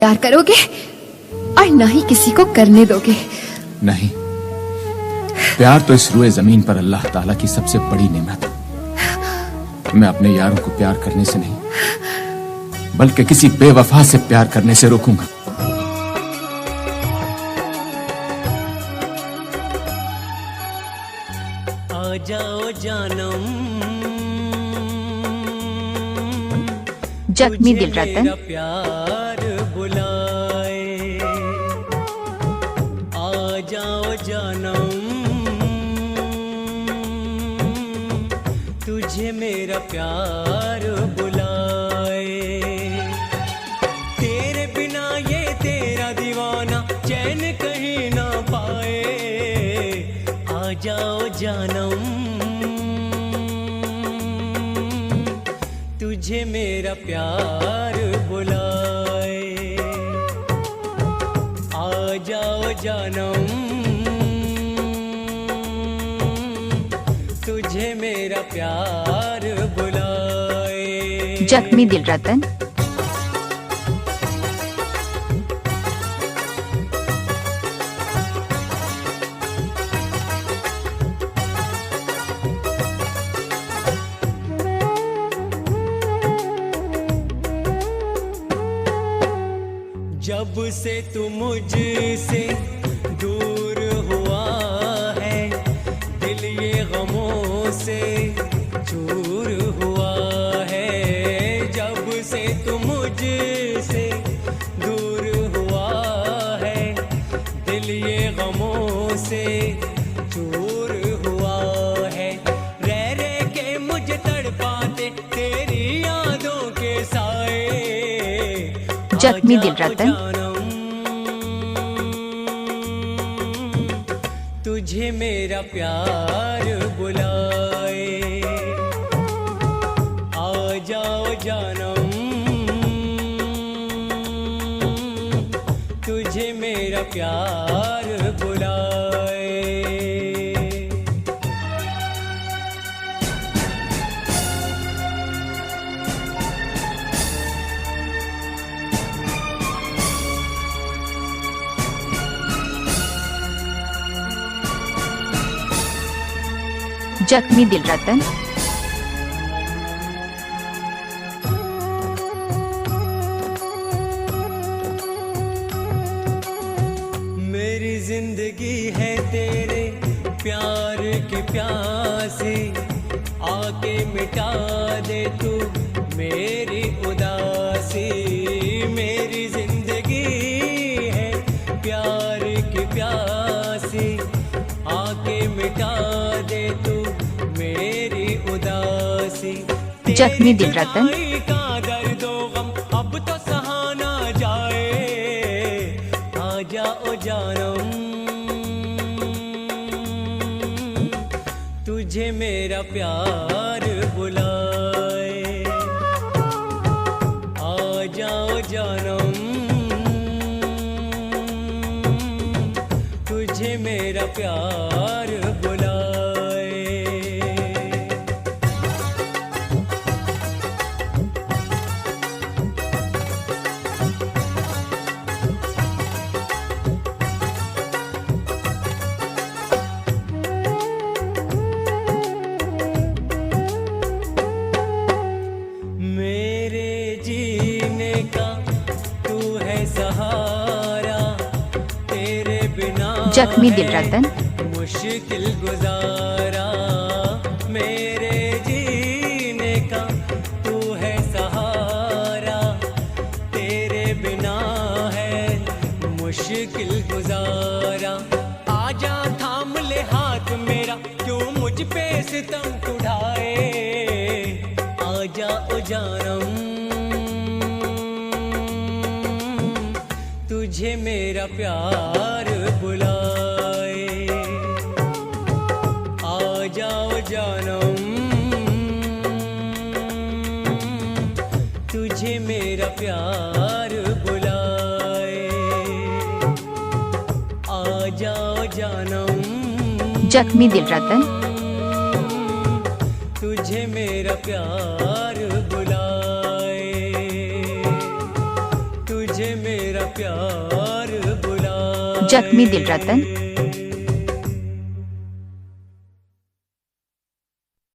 प्यार करोगे और ना ही किसी को करने दोगे। नहीं, प्यार तो इस रुए जमीन पर अल्लाह ताला की सबसे बड़ी नेमत है। मैं अपने यारों को प्यार करने से नहीं बल्कि किसी बेवफा से प्यार करने से रोकूंगा। आ जाओ जानम, जख्मी दिल रतन, प्यार बुलाए। आ जाओ जानम, तुझे मेरा प्यार बुलाए। तेरे बिना ये तेरा दीवाना चैन कहीं ना पाए। आ जाओ जानम, तुझे मेरा प्यार बुलाए। आ जाओ जानम, तुझे मेरा प्यार बुलाए। जख्मी दिल रतन, जब से तू मुझसे दूर हुआ है, दिल ये गमों से चूर हुआ है। जब से तू मुझसे दूर हुआ है, दिल ये गमों से चूर हुआ है। रह रह के मुझे तड़पाते तेरी यादों के साए। जख्मी दिल रतन, तुझे मेरा प्यार बुलाए। आ जाओ जानम, तुझे मेरा प्यार बुलाए। जख्मी दिल रतन, मेरी जिंदगी है तेरे प्यार की प्यासी। आके मिटा दे तू मेरी उदासी। मेरी जिंदगी है प्यार की प्यासी। आके मिटा दे तू मेरी उदासी। जख्मी दिल रतन, का दर्द गम अब तो सहा ना जाए। आ जाओ जानम, तुझे मेरा प्यार बुलाए। आ जाओ जानम, तुझे मेरा प्यार बुलाए। मेरे जीने का तू है सहारा। तेरे बिना जख्मी दिल रतन, मुश्किल गुजारा। मेरे जीने का तू है सहारा। तेरे बिना है मुश्किल गुजारा। आजा थाम ले हाथ मेरा, क्यों मुझ पे सितम उठाए। आजा ओ जानम, तुझे मेरा प्यार बुलाए। आ जाओ जानम, तुझे मेरा प्यार बुलाए। आ जाओ जानम, जख्मी दिल रतन, तुझे मेरा प्यार बुलाए। तुझे मेरा तेरा प्यार बुला जख्मी दिल रतन